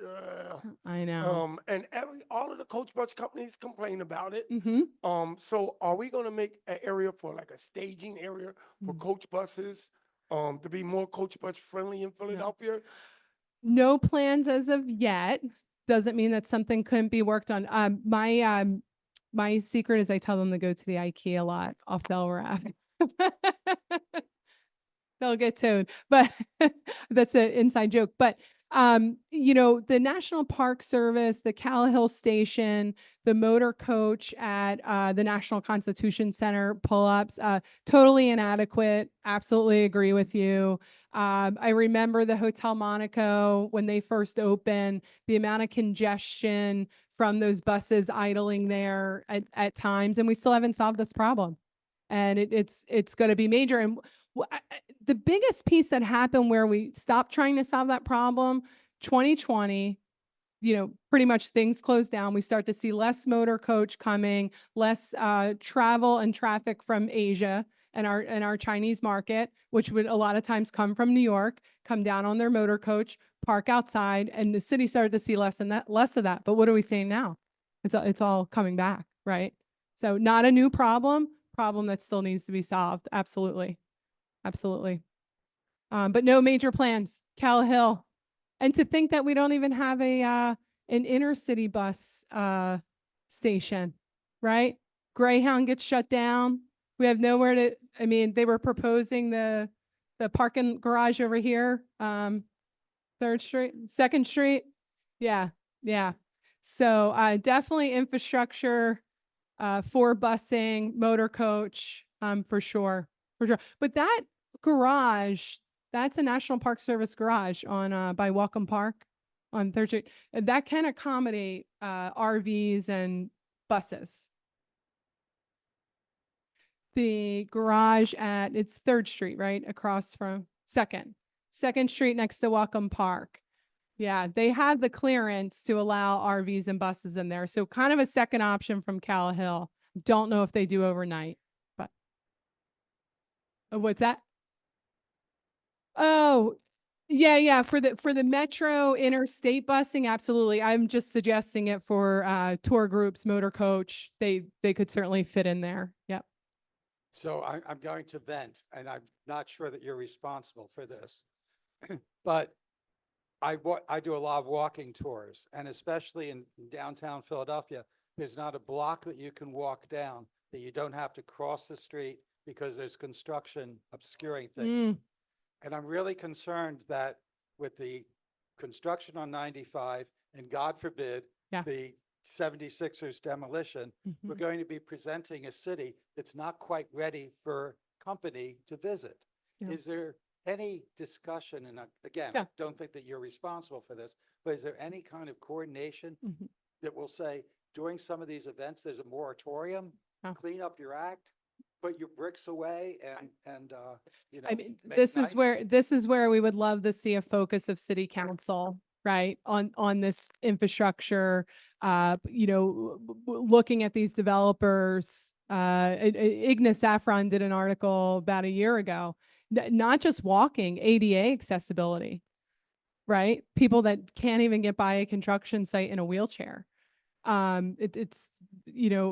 B: I know.
H: and all of the coach bus companies complain about it.
B: Mm-hmm.
H: So are we going to make an area for like a staging area for coach buses, to be more coach bus friendly in Philadelphia?
B: No plans as of yet. Doesn't mean that something couldn't be worked on. My secret is I tell them to go to the IKEA a lot off Belrath. They'll get towed, but that's an inside joke. But the National Park Service, the Cal Hill Station, the motor coach at the National Constitution Center pull-ups, totally inadequate. Absolutely agree with you. I remember the Hotel Monaco when they first opened, the amount of congestion from those buses idling there at times, and we still haven't solved this problem. And it's going to be major. And the biggest piece that happened where we stopped trying to solve that problem, 2020, pretty much things closed down. We start to see less motor coach coming, less travel and traffic from Asia and our Chinese market, which would a lot of times come from New York, come down on their motor coach, park outside, and the city started to see less of that. But what are we seeing now? It's all coming back, right? So not a new problem that still needs to be solved. Absolutely. But no major plans. Cal Hill. And to think that we don't even have an inner city bus station, right? Greyhound gets shut down. We have nowhere to, they were proposing the parking garage over here, 3rd Street, 2nd Street. Yeah. So definitely infrastructure for busing, motor coach, for sure. But that garage, that's a National Park Service garage on by Welcome Park on 3rd Street. That can accommodate RVs and buses. The garage it's 3rd Street, right? Across from 2nd Street next to Welcome Park. Yeah, they have the clearance to allow RVs and buses in there. So kind of a second option from Cal Hill. Don't know if they do overnight, but what's that? Oh, yeah. For the metro interstate busing, absolutely. I'm just suggesting it for tour groups, motor coach. They could certainly fit in there. Yep.
I: So I'm going to vent, and I'm not sure that you're responsible for this, but I do a lot of walking tours, and especially in downtown Philadelphia, there's not a block that you can walk down that you don't have to cross the street because there's construction obscuring things. And I'm really concerned that with the construction on 95 and God forbid the 76ers demolition, we're going to be presenting a city that's not quite ready for company to visit. Is there any discussion, and again, I don't think that you're responsible for this, but is there any kind of coordination that will say during some of these events, there's a moratorium, clean up your act, put your bricks away, and
B: this is where we would love to see a focus of city council, right, on this infrastructure, looking at these developers. Igna Saffron did an article about a year ago, not just walking, ADA accessibility, right? People that can't even get by a construction site in a wheelchair. It's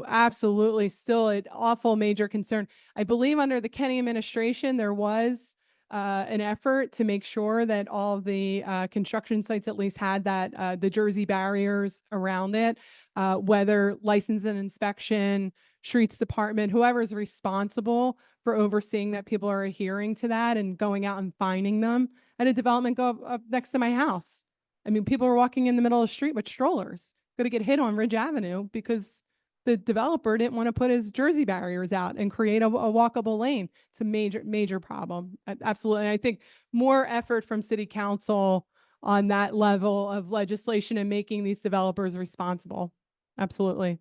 B: absolutely still an awful major concern. I believe under the Kenny administration, there was an effort to make sure that all of the construction sites at least had that the Jersey barriers around it, whether license and inspection, streets department, whoever's responsible for overseeing that people are adhering to that and going out and finding them. I had a development go up next to my house. People were walking in the middle of the street with strollers, going to get hit on Ridge Avenue because the developer didn't want to put his Jersey barriers out and create a walkable lane. It's a major problem. Absolutely. And I think more effort from city council on that level of legislation and making these developers responsible. Absolutely.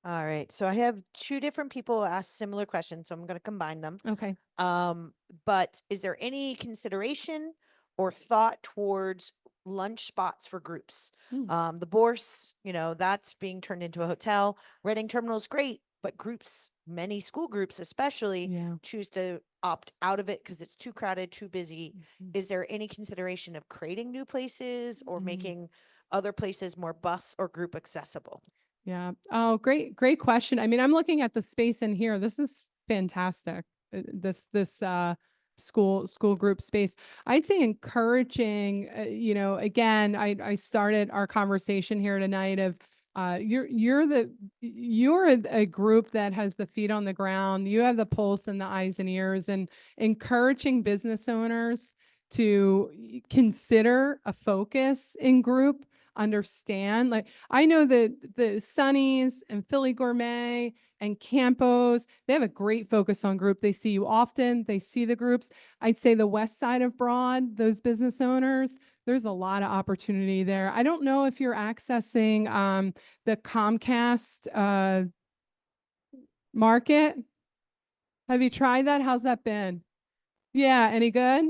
D: All right. So I have 2 different people ask similar questions, so I'm going to combine them.
B: Okay.
D: But is there any consideration or thought towards lunch spots for groups? The Bourse, that's being turned into a hotel. Reading Terminal is great, but groups many school groups especially
B: Yeah.
D: choose to opt out of it because it's too crowded, too busy. Is there any consideration of creating new places or making other places more bus or group accessible?
B: Yeah. Oh, great question. I mean, I'm looking at the space in here. This is fantastic. This school group space. I'd say encouraging, again, I started our conversation here tonight of you're a group that has the feet on the ground. You have the pulse and the eyes and ears, and encouraging business owners to consider a focus in group, understand. Like, I know that the Sunnies and Philly Gourmet and Campos, they have a great focus on group. They see you often, they see the groups. I'd say the west side of Broad, those business owners, there's a lot of opportunity there. I don't know if you're accessing the Comcast market. Have you tried that? How's that been? Yeah, any good?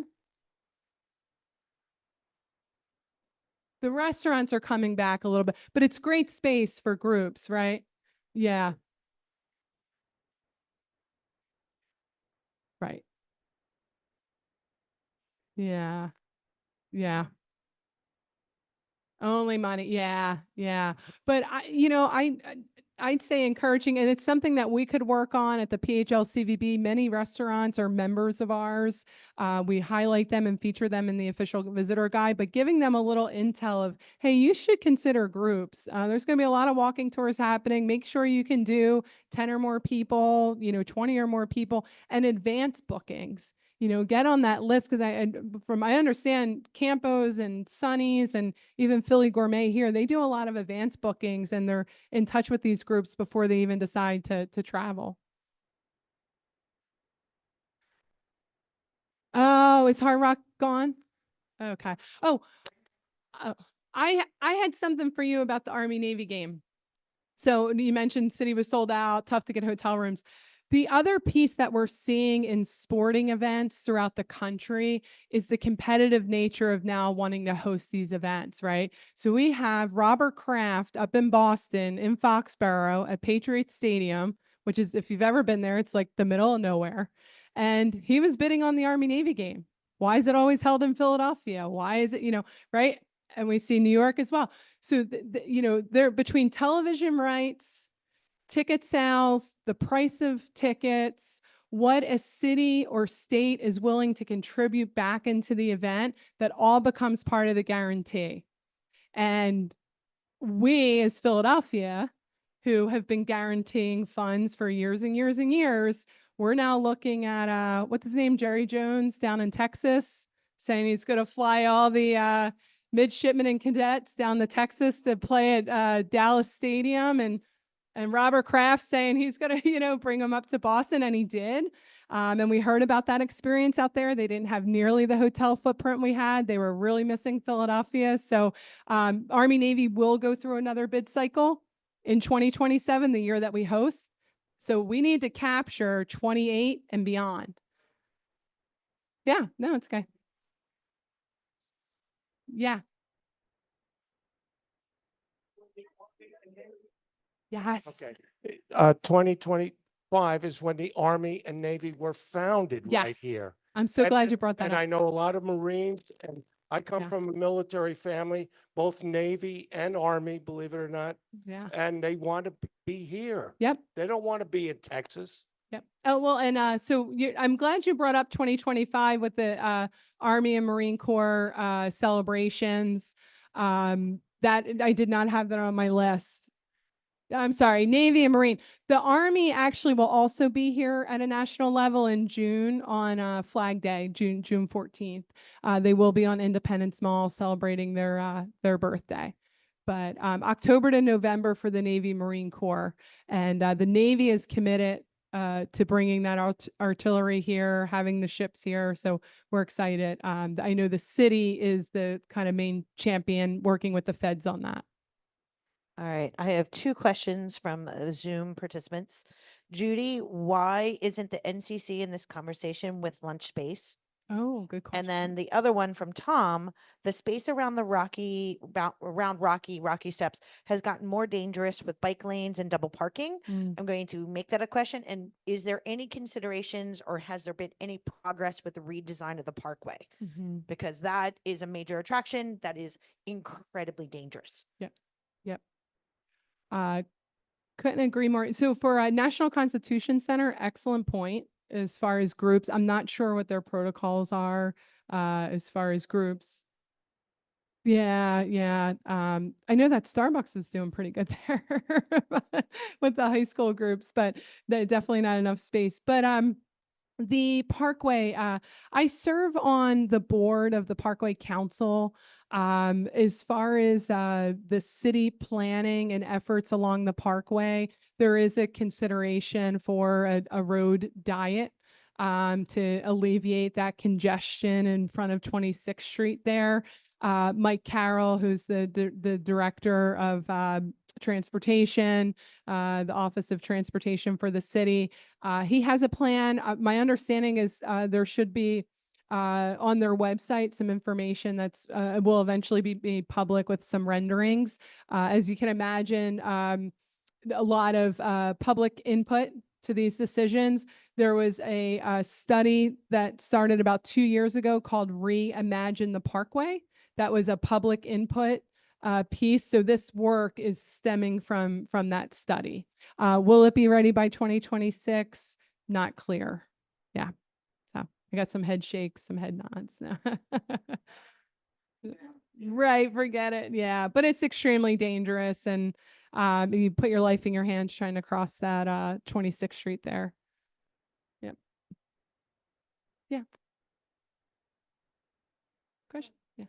B: The restaurants are coming back a little bit, but it's great space for groups, right? Yeah, right. Yeah, yeah. Only money. Yeah, yeah. But I'd say encouraging, and it's something that we could work on at the PHLCVB. Many restaurants are members of ours. We highlight them and feature them in the official visitor guide, but giving them a little intel of, hey, you should consider groups. There's going to be a lot of walking tours happening. Make sure you can do 10 or more people, 20 or more people, and advance bookings. Get on that list, because from I understand, Campos and Sunnies and even Philly Gourmet here, they do a lot of advanced bookings, and they're in touch with these groups before they even decide to travel. Oh, is Hard Rock gone? Okay. Oh, I had something for you about the Army Navy game. So you mentioned city was sold out, tough to get hotel rooms. The other piece that we're seeing in sporting events throughout the country is the competitive nature of now wanting to host these events, right? So we have Robert Kraft up in Boston, in Foxborough at Patriot Stadium, which is, if you've ever been there, it's like the middle of nowhere. And he was bidding on the Army Navy game. Why is it always held in Philadelphia? Why is it, right? And we see New York as well. So, they're between television rights, ticket sales, the price of tickets, what a city or state is willing to contribute back into the event, that all becomes part of the guarantee. And we, as Philadelphia, who have been guaranteeing funds for years and years and years, we're now looking at, what's his name, Jerry Jones down in Texas, saying he's going to fly all the midshipmen and cadets down to Texas to play at Dallas Stadium, and Robert Kraft saying he's going to, bring them up to Boston, and he did. And we heard about that experience out there. They didn't have nearly the hotel footprint we had. They were really missing Philadelphia. So Army Navy will go through another bid cycle in 2027, the year that we host. So we need to capture 28 and beyond. Yeah, no, it's okay. Yeah. Yes.
C: Okay. 2025 is when the Army and Navy were founded right
B: Yes.
C: here.
B: I'm so
C: And-
B: glad you brought that
C: And
B: up.
C: I know a lot of Marines, and I come
B: Yeah.
C: from a military family, both Navy and Army, believe it or not,
B: Yeah.
C: and they want to be here.
B: Yep.
C: They don't want to be in Texas.
B: Yep. Oh, well, and so I'm glad you brought up 2025 with the Army and Marine Corps celebrations. That I did not have that on my list. I'm sorry, Navy and Marine. The Army actually will also be here at a national level in June on Flag Day, June 14th. They will be on Independence Mall celebrating their birthday. But October to November for the Navy Marine Corps, and the Navy is committed to bringing that artillery here, having the ships here. So we're excited. I know the city is the kind of main champion working with the feds on that.
D: All right. I have two questions from Zoom participants. Judy, why isn't the NCC in this conversation with lunch space?
B: Oh, good question.
D: And then the other one from Tom, the space around the Rocky Steps has gotten more dangerous with bike lanes and double parking. I'm going to make that a question. And is there any considerations or has there been any progress with the redesign of the parkway? Because that is a major attraction that is incredibly dangerous.
B: Yep. Couldn't agree more. So for National Constitution Center, excellent point as far as groups. I'm not sure what their protocols are as far as groups. Yeah. I know that Starbucks is doing pretty good there with the high school groups, but definitely not enough space. But the Parkway, I serve on the board of the Parkway Council. As far as the city planning and efforts along the Parkway, there is a consideration for a road diet to alleviate that congestion in front of 26th Street there. Mike Carroll, who's the director of transportation, the Office of Transportation for the city. He has a plan. My understanding is there should be on their website some information that's will eventually be made public with some renderings. As you can imagine, a lot of public input to these decisions. There was a study that started about 2 years ago called Reimagine the Parkway. That was a public input piece. So this work is stemming from that study. Will it be ready by 2026? Not clear. Yeah. So I got some head shakes, some head nods. Right. Forget it. Yeah. But it's extremely dangerous. And you put your life in your hands trying to cross that 26th Street there. Yep. Yeah. Question? Yeah.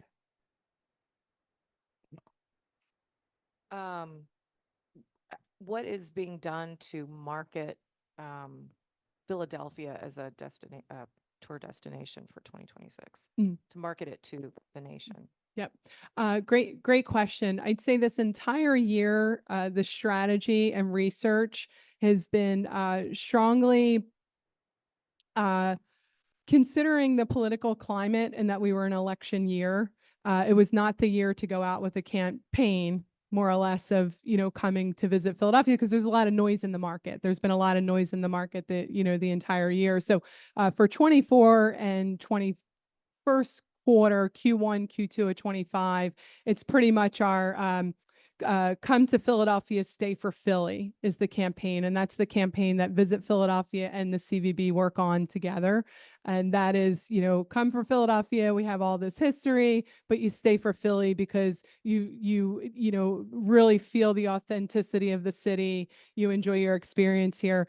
J: What is being done to market Philadelphia as a tour destination for 2026? To market it to the nation?
B: Yep. Great question. I'd say this entire year, the strategy and research has been strongly considering the political climate and that we were an election year. It was not the year to go out with a campaign, more or less, of, coming to visit Philadelphia, because there's a lot of noise in the market. There's been a lot of noise in the market that, the entire year. So for 24 and 21st quarter, Q1, Q2 of 25, it's pretty much our come to Philadelphia, stay for Philly is the campaign. And that's the campaign that Visit Philadelphia and the CVB work on together. And that is, come for Philadelphia. We have all this history, but you stay for Philly because you really feel the authenticity of the city. You enjoy your experience here.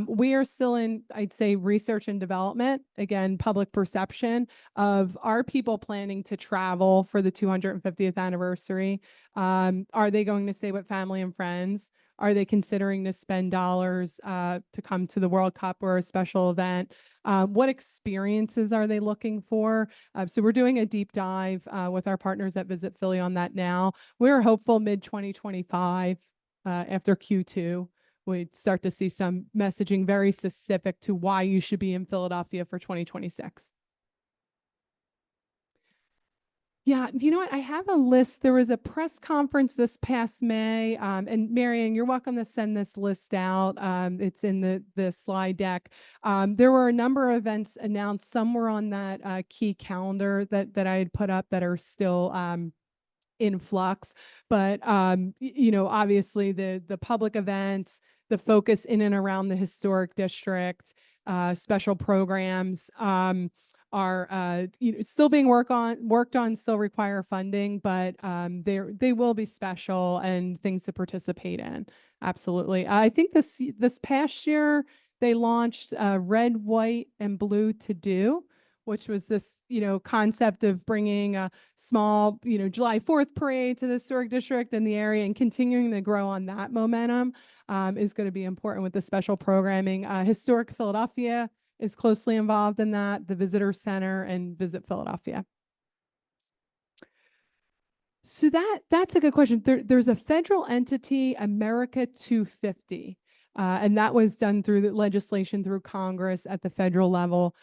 B: We are still in, I'd say, research and development, again, public perception of our people planning to travel for the 250th anniversary. Are they going to stay with family and friends? Are they considering to spend dollars to come to the World Cup or a special event? What experiences are they looking for? So we're doing a deep dive with our partners at Visit Philly on that now. We're hopeful mid-2025, after Q2, we'd start to see some messaging very specific to why you should be in Philadelphia for 2026. Yeah, you know what? I have a list. There was a press conference this past May, and Marianne, you're welcome to send this list out. It's in the slide deck. There were a number of events announced. Some were on that key calendar that I had put up that are still in flux. But obviously the public events, the focus in and around the historic district, special programs. Are still being worked on, still require funding, but they will be special and things to participate in. Absolutely. I think this past year they launched Red, White, and Blue to Do, which was this concept of bringing a small July 4th parade to the historic district and the area, and continuing to grow on that momentum is going to be important with the special programming. Historic Philadelphia is closely involved in that, the Visitor Center and Visit Philadelphia. So that's a good question. There's a federal entity, America 250. And that was done through the legislation through Congress at the federal level.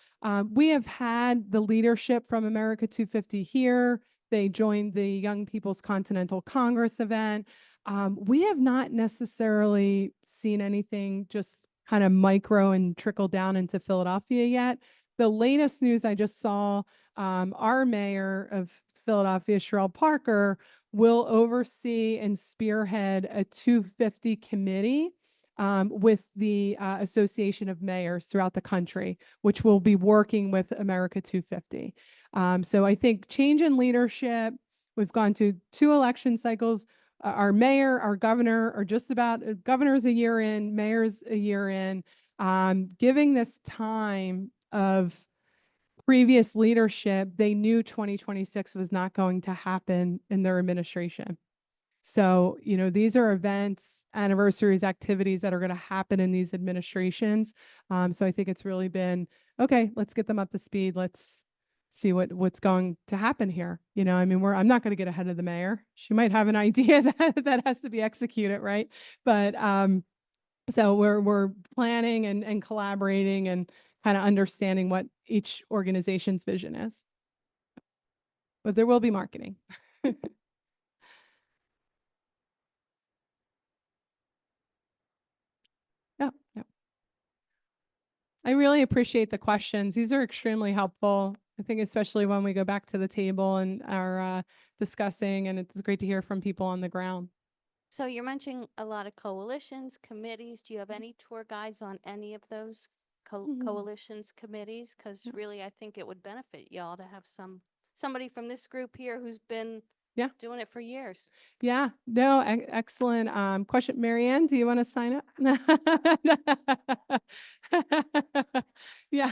B: We have had the leadership from America 250 here. They joined the Young People's Continental Congress event. We have not necessarily seen anything just kind of micro and trickle down into Philadelphia yet. The latest news I just saw, our mayor of Philadelphia, Sherelle Parker, will oversee and spearhead a 250 committee with the Association of Mayors throughout the country, which will be working with America 250. So I think change in leadership. We've gone to 2 election cycles. Our mayor, our governor are just about, governor's a year in, mayor's a year in, giving this time of previous leadership. They knew 2026 was not going to happen in their administration. So, these are events, anniversaries, activities that are going to happen in these administrations. So I think it's really been, okay, let's get them up to speed. Let's see what's going to happen here. I'm not going to get ahead of the mayor. She might have an idea that has to be executed, right? But so we're planning and collaborating and kind of understanding what each organization's vision is. But there will be marketing. Yeah. I really appreciate the questions. These are extremely helpful. I think especially when we go back to the table and are discussing, and it's great to hear from people on the ground.
G: So you're mentioning a lot of coalitions, committees. Do you have any tour guides on any of those coalitions, committees? Because really, I think it would benefit y'all to have somebody from this group here who's been doing it for years.
B: Yeah, no, excellent question. Marianne, do you want to sign up? Yeah.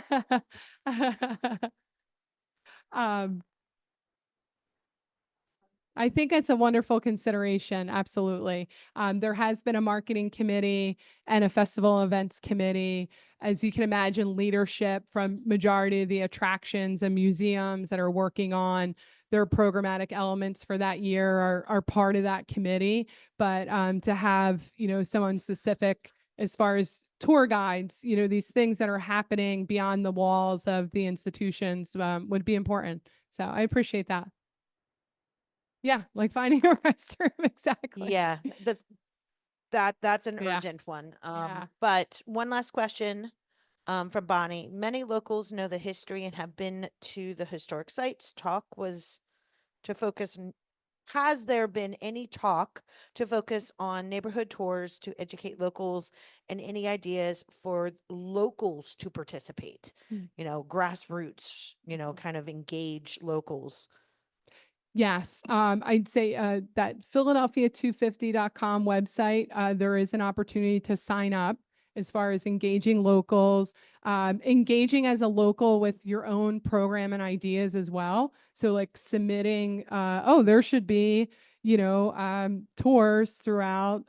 B: I think it's a wonderful consideration. Absolutely. There has been a marketing committee and a festival events committee. As you can imagine, leadership from majority of the attractions and museums that are working on their programmatic elements for that year are part of that committee. But to have, someone specific as far as tour guides, these things that are happening beyond the walls of the institutions would be important. So I appreciate that. Yeah, like finding a restroom, exactly.
D: Yeah, that's an
B: Yeah.
D: urgent one.
B: Yeah.
D: But one last question from Bonnie. Many locals know the history and have been to the historic sites. Talk was to focus. Has there been any talk to focus on neighborhood tours to educate locals and any ideas for locals to participate? Grassroots, kind of engage locals.
B: Yes, I'd say that Philadelphia250.com website, there is an opportunity to sign up as far as engaging locals, engaging as a local with your own program and ideas as well. So like submitting, there should be, tours throughout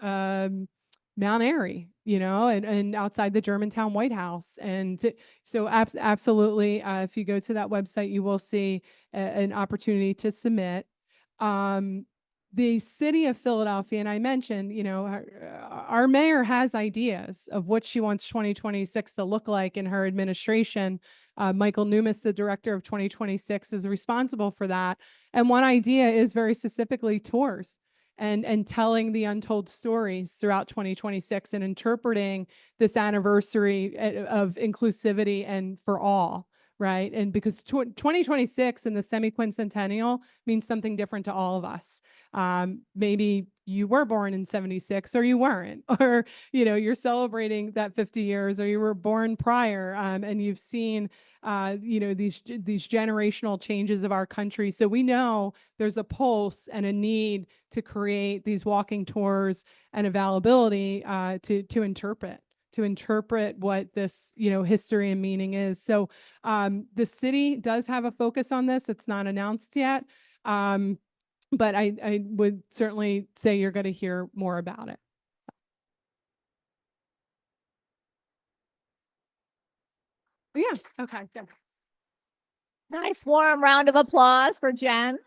B: Mount Airy, and outside the Germantown White House. And so absolutely, if you go to that website, you will see an opportunity to submit. The city of Philadelphia, and I mentioned, our mayor has ideas of what she wants 2026 to look like in her administration. Michael Newmis, the director of 2026, is responsible for that. And one idea is very specifically tours and telling the untold stories throughout 2026 and interpreting this anniversary of inclusivity and for all. Right. And because 2026 and the Semiquincentennial means something different to all of us. Maybe you were born in 76 or you weren't, or, you're celebrating that 50 years or you were born prior and you've seen, these generational changes of our country. So we know there's a pulse and a need to create these walking tours and availability to interpret what this, history and meaning is. So the city does have a focus on this. It's not announced yet. But I would certainly say you're going to hear more about it. Yeah. Okay. Good.
A: Nice warm round of applause for Jen.